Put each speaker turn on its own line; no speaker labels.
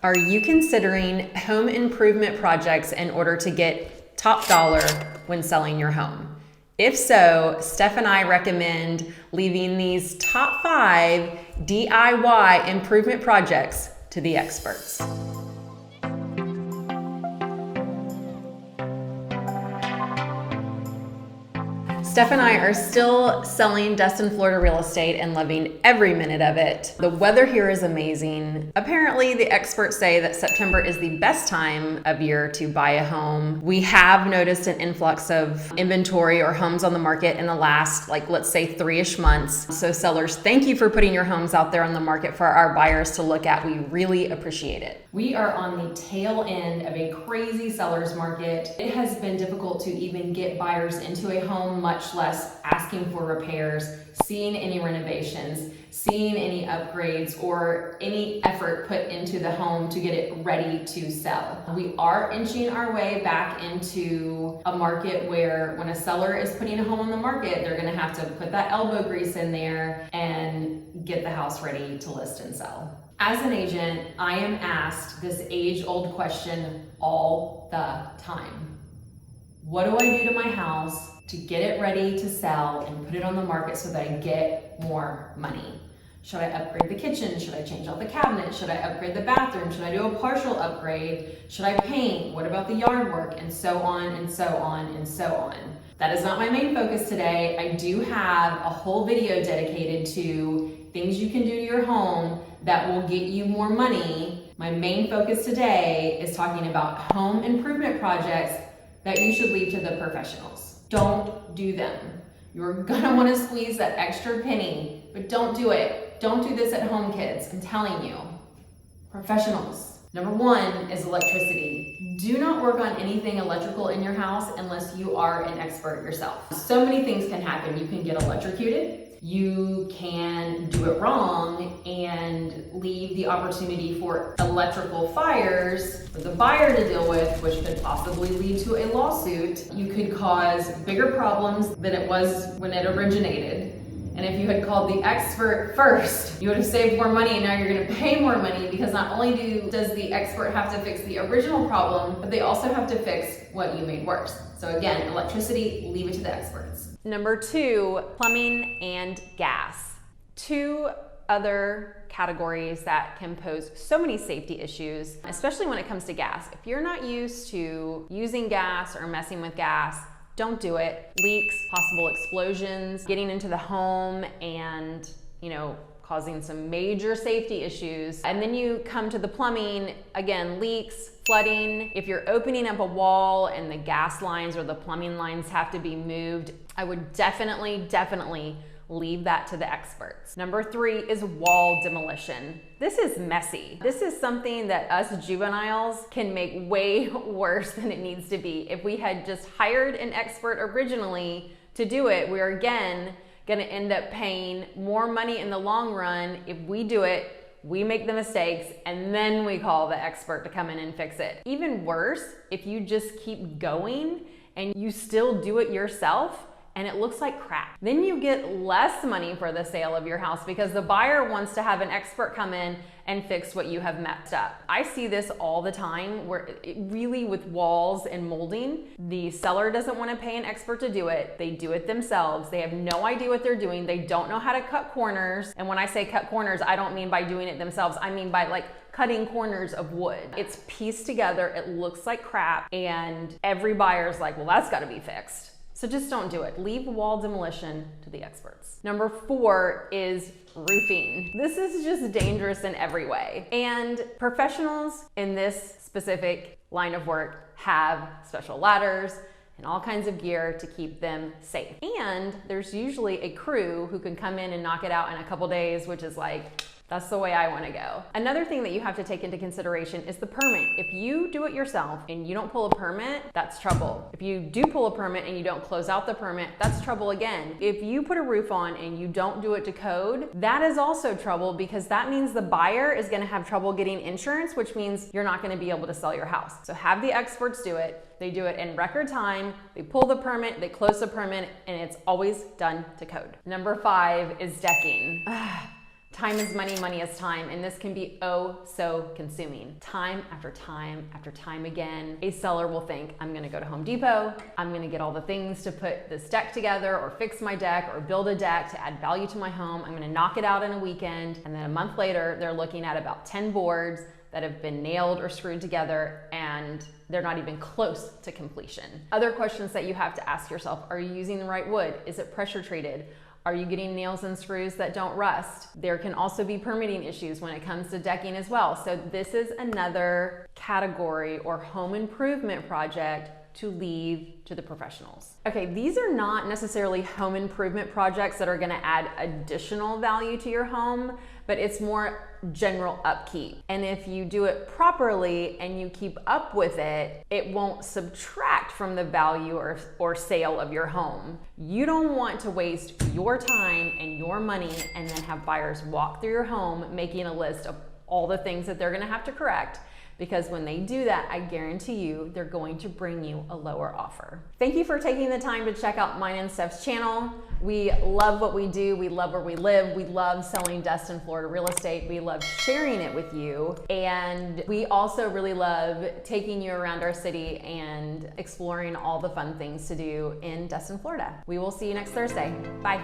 Are you considering home improvement projects in order to get top dollar when selling your home? If so, Steph and I recommend leaving these top 5 DIY improvement projects to the experts. Steph and I are still selling Destin, Florida real estate and loving every minute of it. The weather here is amazing. Apparently, the experts say that September is the best time of year to buy a home. We have noticed an influx of inventory or homes on the market in the last, let's say 3-ish months. So sellers, thank you for putting your homes out there on the market for our buyers to look at. We really appreciate it. We are on the tail end of a crazy seller's market. It has been difficult to even get buyers into a home, much less asking for repairs, seeing any renovations, seeing any upgrades, or any effort put into the home to get it ready to sell. We are inching our way back into a market where when a seller is putting a home on the market, they're gonna have to put that elbow grease in there and get the house ready to list and sell. As an agent, I am asked this age-old question all the time. What do I do to my house to get it ready to sell and put it on the market so that I get more money? Should I upgrade the kitchen? Should I change out the cabinet? Should I upgrade the bathroom? Should I do a partial upgrade? Should I paint? What about the yard work? And so on and so on and so on. That is not my main focus today. I do have a whole video dedicated to things you can do to your home that will get you more money. My main focus today is talking about home improvement projects that you should leave to the professionals. Don't do them. You're gonna wanna squeeze that extra penny, but don't do it. Don't do this at home, kids. I'm telling you. Professionals. Number 1 is electricity. Do not work on anything electrical in your house unless you are an expert yourself. So many things can happen. You can get electrocuted. You can do it wrong and leave the opportunity for electrical fires for the buyer to deal with, which could possibly lead to a lawsuit. You could cause bigger problems than it was when it originated. And if you had called the expert first, you would have saved more money, and now you're gonna pay more money because not only does the expert have to fix the original problem, but they also have to fix what you made worse. So again, electricity, leave it to the experts. Number 2, plumbing and gas. 2 other categories that can pose so many safety issues, especially when it comes to gas. If you're not used to using gas or messing with gas, don't do it. Leaks, possible explosions, getting into the home and, causing some major safety issues. And then you come to the plumbing, again, leaks, flooding. If you're opening up a wall and the gas lines or the plumbing lines have to be moved, I would definitely leave that to the experts. Number 3 is wall demolition. This is messy. This is something that us juveniles can make way worse than it needs to be. If we had just hired an expert originally to do it, we're again gonna end up paying more money in the long run. If we do it, we make the mistakes, and then we call the expert to come in and fix it. Even worse, if you just keep going and you still do it yourself, and it looks like crap. Then you get less money for the sale of your house because the buyer wants to have an expert come in and fix what you have messed up. I see this all the time where really with walls and molding, the seller doesn't want to pay an expert to do it. They do it themselves. They have no idea what they're doing. They don't know how to cut corners. And when I say cut corners, I don't mean by doing it themselves. I mean by cutting corners of wood. It's pieced together. It looks like crap. And every buyer's like, well, that's got to be fixed. So just don't do it. Leave wall demolition to the experts. Number 4 is roofing. This is just dangerous in every way. And professionals in this specific line of work have special ladders and all kinds of gear to keep them safe. And there's usually a crew who can come in and knock it out in a couple days, which is that's the way I want to go. Another thing that you have to take into consideration is the permit. If you do it yourself and you don't pull a permit, that's trouble. If you do pull a permit and you don't close out the permit, that's trouble again. If you put a roof on and you don't do it to code, that is also trouble because that means the buyer is going to have trouble getting insurance, which means you're not going to be able to sell your house. So have the experts do it. They do it in record time. They pull the permit, they close the permit, and it's always done to code. Number 5 is decking. Time is money, money is time, and this can be oh so consuming. Time after time after time again, a seller will think, I'm gonna go to Home Depot, I'm gonna get all the things to put this deck together or fix my deck or build a deck to add value to my home. I'm gonna knock it out in a weekend, and then a month later, they're looking at about 10 boards that have been nailed or screwed together, and they're not even close to completion. Other questions that you have to ask yourself: are you using the right wood? Is it pressure treated? Are you getting nails and screws that don't rust? There can also be permitting issues when it comes to decking as well. So this is another category or home improvement project to leave to the professionals. Okay, these are not necessarily home improvement projects that are gonna add additional value to your home, but it's more general upkeep. And if you do it properly and you keep up with it, it won't subtract from the value or sale of your home. You don't want to waste your time and your money and then have buyers walk through your home making a list of all the things that they're gonna have to correct, because when they do that, I guarantee you they're going to bring you a lower offer. Thank you for taking the time to check out mine and Steph's channel. We love what we do. We love where we live. We love selling Destin, Florida real estate. We love sharing it with you. And we also really love taking you around our city and exploring all the fun things to do in Destin, Florida. We will see you next Thursday. Bye.